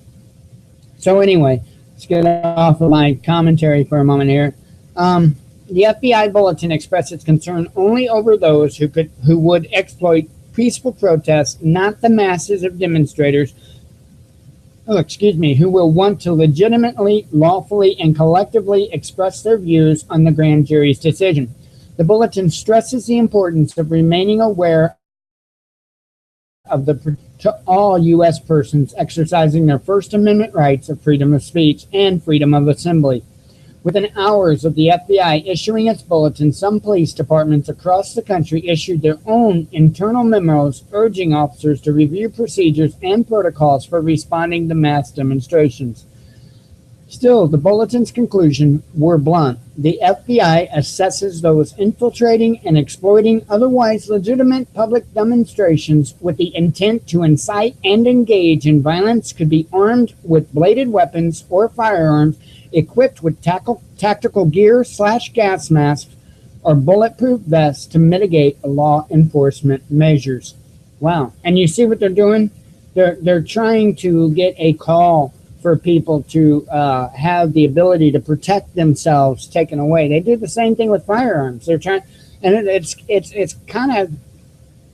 So anyway, let's get off of my commentary for a moment here. The FBI bulletin expressed its concern only over those who would exploit peaceful protests, not the masses of demonstrators who will want to legitimately, lawfully, and collectively express their views on the grand jury's decision. The bulletin stresses the importance of remaining aware of to all U.S. persons exercising their First Amendment rights of freedom of speech and freedom of assembly. Within hours of the FBI issuing its bulletin, some police departments across the country issued their own internal memos urging officers to review procedures and protocols for responding to mass demonstrations. Still, the bulletin's conclusions were blunt. The FBI assesses those infiltrating and exploiting otherwise legitimate public demonstrations with the intent to incite and engage in violence could be armed with bladed weapons or firearms, equipped with tactical gear / gas masks, or bulletproof vests to mitigate law enforcement measures. Wow. And you see what they're doing? They're trying to get a call for people to have the ability to protect themselves taken away. They do the same thing with firearms. They're trying, and it's kind of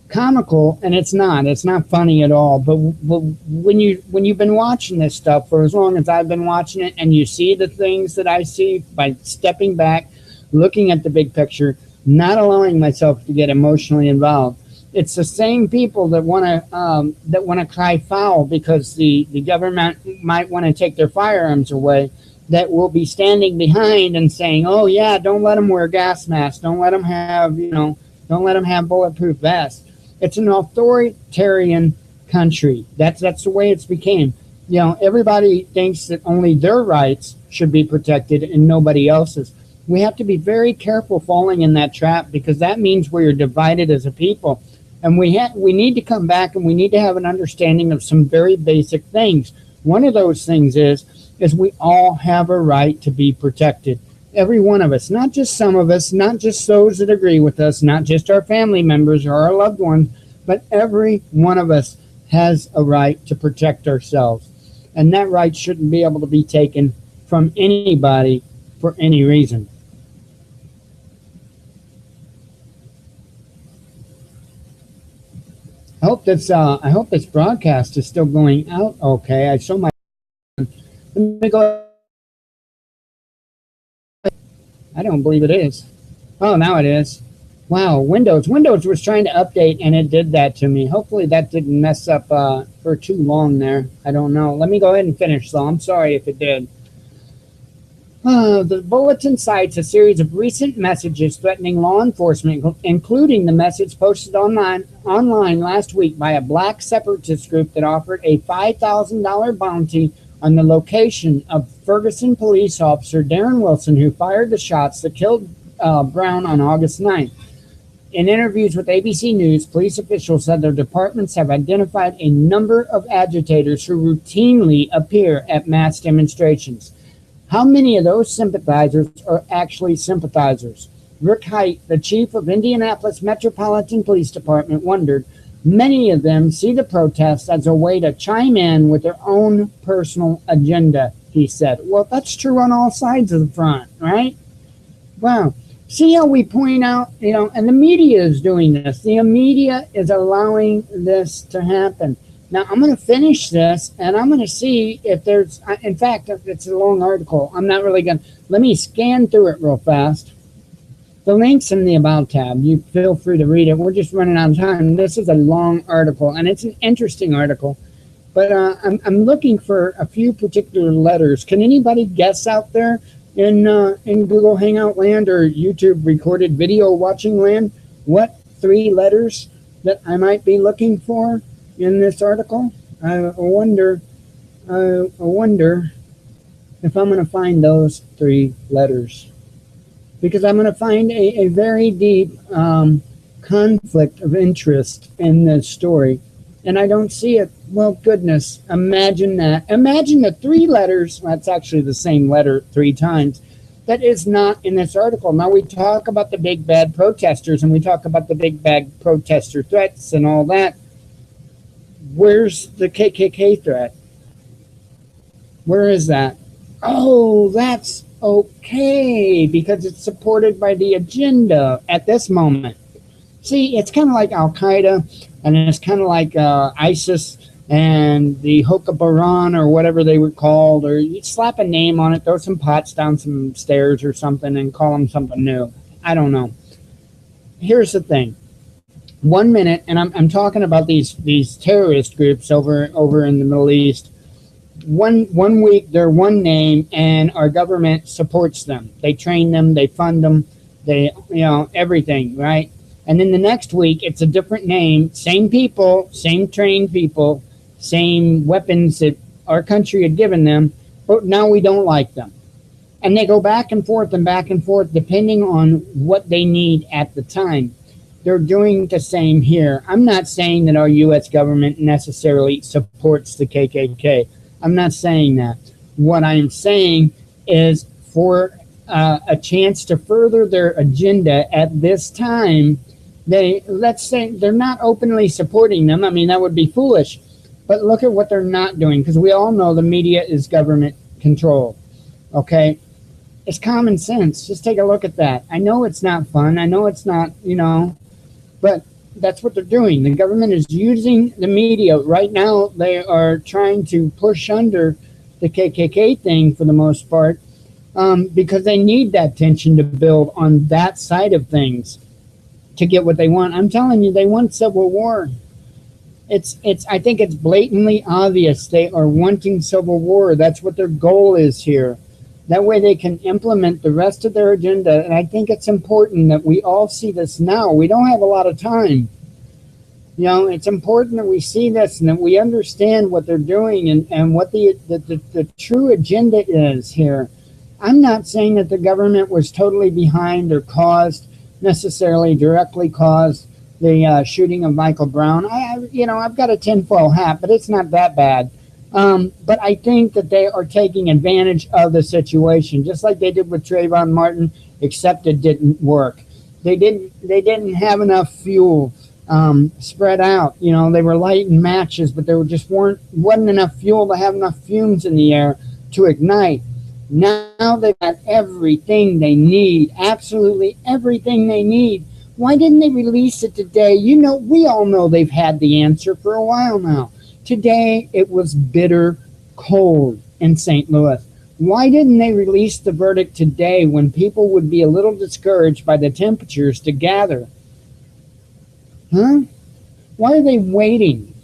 comical, and it's not funny at all. But when you've been watching this stuff for as long as I've been watching it, and you see the things that I see by stepping back, looking at the big picture, not allowing myself to get emotionally involved, it's the same people that want to cry foul because the government might want to take their firearms away, that will be standing behind and saying, "Oh yeah, don't let them wear gas masks. Don't let them have bulletproof vests." It's an authoritarian country. That's the way it's became. Everybody thinks that only their rights should be protected and nobody else's. We have to be very careful falling in that trap, because that means we are divided as a people. And we need to come back, and we need to have an understanding of some very basic things. One of those things is we all have a right to be protected. Every one of us, not just some of us, not just those that agree with us, not just our family members or our loved ones, but every one of us has a right to protect ourselves. And that right shouldn't be able to be taken from anybody for any reason. I hope this broadcast is still going out okay. Let me go. I don't believe it is. Oh, now it is. Wow, Windows was trying to update and it did that to me. Hopefully that didn't mess up for too long there. I don't know. Let me go ahead and finish, though. I'm sorry if it did. The bulletin cites a series of recent messages threatening law enforcement, including the message posted online last week by a black separatist group that offered a $5,000 bounty on the location of Ferguson police officer Darren Wilson, who fired the shots that killed Brown on August 9th. In interviews with ABC News, police officials said their departments have identified a number of agitators who routinely appear at mass demonstrations. How many of those sympathizers are actually sympathizers? Rick Height, the chief of Indianapolis Metropolitan Police Department, wondered. Many of them see the protests as a way to chime in with their own personal agenda, he said. Well, that's true on all sides of the front, right? Wow. See how we point out, and the media is doing this. The media is allowing this to happen. Now, I'm going to finish this, and I'm going to see if there's, in fact, it's a long article. I'm not really going to, let me scan through it real fast. The link's in the About tab. You feel free to read it. We're just running out of time. This is a long article, and it's an interesting article. But I'm looking for a few particular letters. Can anybody guess out there in Google Hangout land or YouTube recorded video watching land what 3 letters that I might be looking for in this article? I wonder if I'm going to find those 3 letters, because I'm going to find a very deep conflict of interest in this story, and I don't see it. Well, goodness, imagine that. Imagine the 3 letters, that's actually the same letter 3 times, that is not in this article. Now, we talk about the big bad protesters, and we talk about the big bad protester threats and all that. Where's the KKK threat? Where is that? Oh, that's okay, because it's supported by the agenda at this moment. See, it's kind of like Al-Qaeda, and it's kind of like ISIS and the Hoka-Baran or whatever they were called, or you slap a name on it, throw some pots down some stairs or something and call them something new. I don't know. Here's the thing. 1 minute, and I'm talking about these terrorist groups over in the Middle East. One week they're one name, and our government supports them. They train them, they fund them, they everything, right? And then the next week it's a different name, same people, same trained people, same weapons that our country had given them, but now we don't like them. And they go back and forth depending on what they need at the time. They're doing the same here. I'm not saying that our U.S. government necessarily supports the KKK. I'm not saying that. What I'm saying is for a chance to further their agenda at this time, let's say they're not openly supporting them. I mean, that would be foolish. But look at what they're not doing, because we all know the media is government controlled. Okay? It's common sense. Just take a look at that. I know it's not fun. I know it's not, but that's what they're doing. The government is using the media. Right now, they are trying to push under the KKK thing for the most part, because they need that tension to build on that side of things to get what they want. I'm telling you, they want civil war. I think it's blatantly obvious they are wanting civil war. That's what their goal is here. That way they can implement the rest of their agenda. And I think it's important that we all see this now. We don't have a lot of time. It's important that we see this and that we understand what they're doing and what the true agenda is here. I'm not saying that the government was totally behind or necessarily directly caused the shooting of Michael Brown. I've got a tinfoil hat, but it's not that bad. But I think that they are taking advantage of the situation, just like they did with Trayvon Martin, except it didn't work. They didn't have enough fuel spread out. They were lighting matches, but there wasn't enough fuel to have enough fumes in the air to ignite. Now they've got everything they need, absolutely everything they need. Why didn't they release it today? We all know they've had the answer for a while now. Today, it was bitter cold in St. Louis. Why didn't they release the verdict today when people would be a little discouraged by the temperatures to gather? Huh? Why are they waiting?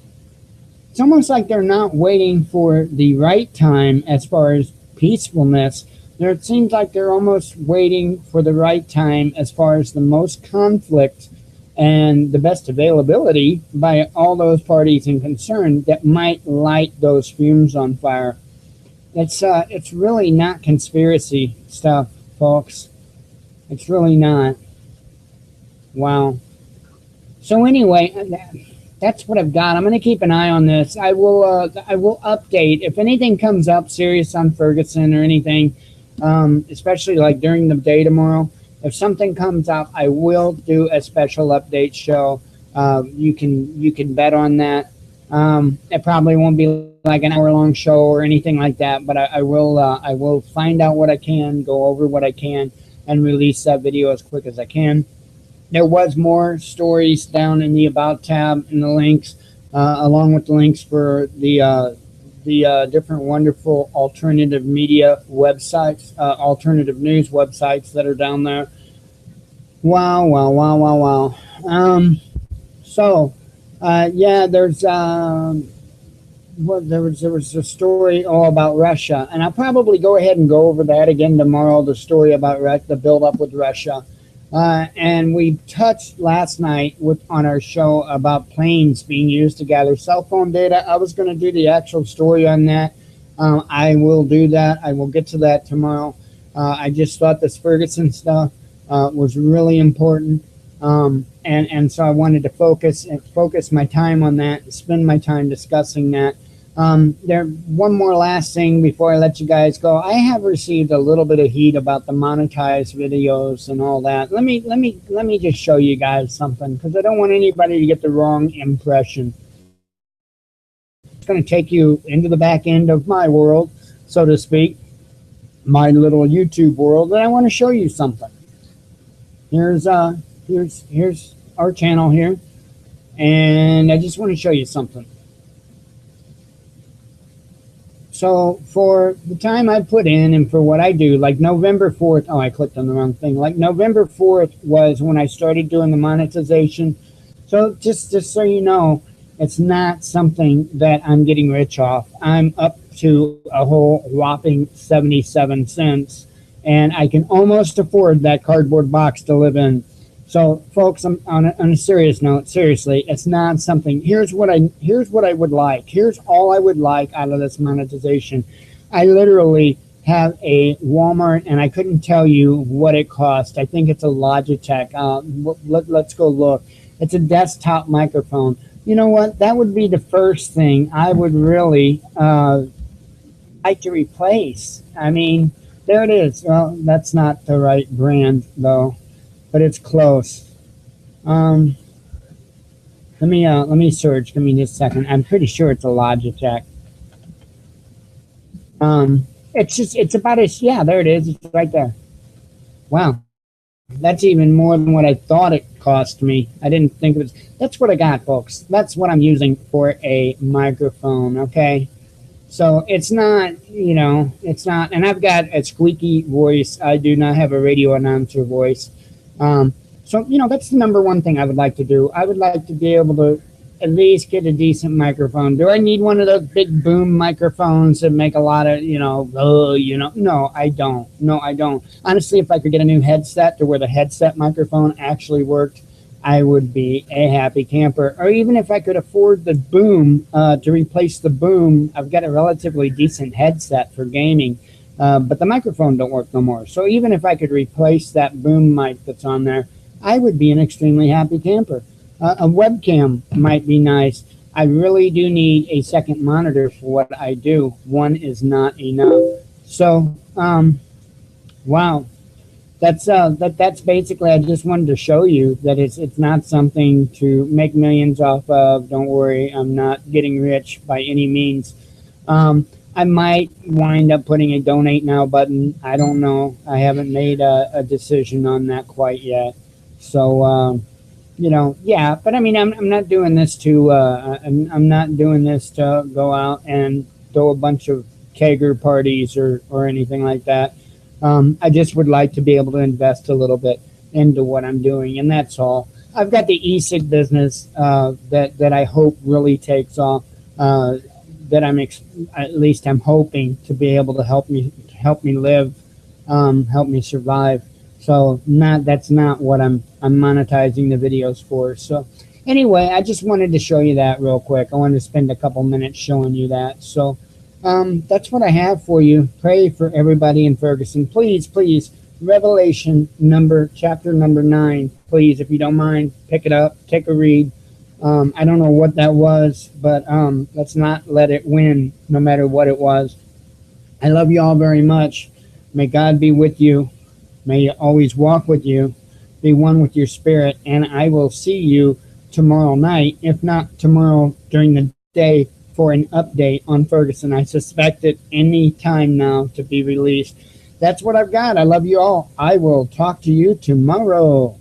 It's almost like they're not waiting for the right time as far as peacefulness. It seems like they're almost waiting for the right time as far as the most conflict and the best availability by all those parties in concern that might light those fumes on fire. It's really not conspiracy stuff, folks. It's really not. Wow. So anyway, that's what I've got. I'm going to keep an eye on this. I will update if anything comes up serious on Ferguson or anything, especially like during the day tomorrow. If something comes up, I will do a special update show. You can bet on that. It probably won't be like an hour-long show or anything like that, but I will find out what I can, go over what I can, and release that video as quick as I can. There was more stories down in the About tab in the links, along with the links for the different wonderful alternative media websites, alternative news websites that are down there. Wow. Yeah, there was a story about Russia, and I'll probably go ahead and go over that again tomorrow, the story about the buildup with Russia. And we touched last night on our show about planes being used to gather cell phone data. I was going to do the actual story on that. I will do that. I will get to that tomorrow. I just thought this Ferguson stuff was really important. And so I wanted to focus my time on that, spend my time discussing that. One more last thing before I let you guys go. I have received a little bit of heat about the monetized videos and all that. Let me just show you guys something, because I don't want anybody to get the wrong impression. It's going to take you into the back end of my world, so to speak, my little YouTube world, and I want to show you something. Here's our channel here, and I just want to show you something. So for the time I put in and for what I do, like November 4th, oh, I clicked on the wrong thing. Like November 4th was when I started doing the monetization. So just so you know, it's not something that I'm getting rich off. I'm up to a whole whopping 77 cents, and I can almost afford that cardboard box to live in. So, folks, I'm on a serious note. Seriously, it's not something. Here's what I would like. Here's all I would like out of this monetization. I literally have a Walmart, and I couldn't tell you what it cost. I think it's a Logitech. Let's go look. It's a desktop microphone. You know what? That would be the first thing I would really like to replace. I mean, there it is. Well, that's not the right brand, though. But it's close. Let me search. Give me just a second. I'm pretty sure it's a Logitech. It's about as, yeah, there it is. It's right there. Wow. That's even more than what I thought it cost me. I didn't think it was. That's what I got, folks. That's what I'm using for a microphone, okay? So it's not, it's not, and I've got a squeaky voice. I do not have a radio announcer voice. So, that's the number one thing I would like to do. I would like to be able to at least get a decent microphone. Do I need one of those big boom microphones that make a lot of, no, I don't. No, I don't. Honestly, if I could get a new headset to where the headset microphone actually worked, I would be a happy camper. Or even if I could afford the boom to replace the boom, I've got a relatively decent headset for gaming. But the microphone don't work no more. So even if I could replace that boom mic that's on there, I would be an extremely happy camper. A webcam might be nice. I really do need a second monitor for what I do. One is not enough. So, wow. That's basically, I just wanted to show you that it's not something to make millions off of. Don't worry, I'm not getting rich by any means. I might wind up putting a donate now button. I don't know. I haven't made a decision on that quite yet. So, yeah. But I mean, I'm not doing this to I'm not doing this to go out and throw a bunch of kegger parties or anything like that. I just would like to be able to invest a little bit into what I'm doing, and that's all. I've got the e-cig business that I hope really takes off. That at least I'm hoping to be able to help me live, help me survive. So that's not what I'm monetizing the videos for. So anyway, I just wanted to show you that real quick. I wanted to spend a couple minutes showing you that. So that's what I have for you. Pray for everybody in Ferguson, please, please. Revelation chapter number 9, please, if you don't mind, pick it up, take a read. I don't know what that was, but let's not let it win, no matter what it was. I love you all very much. May God be with you. May He always walk with you. Be one with your spirit, and I will see you tomorrow night, if not tomorrow during the day, for an update on Ferguson. I suspect it any time now to be released. That's what I've got. I love you all. I will talk to you tomorrow.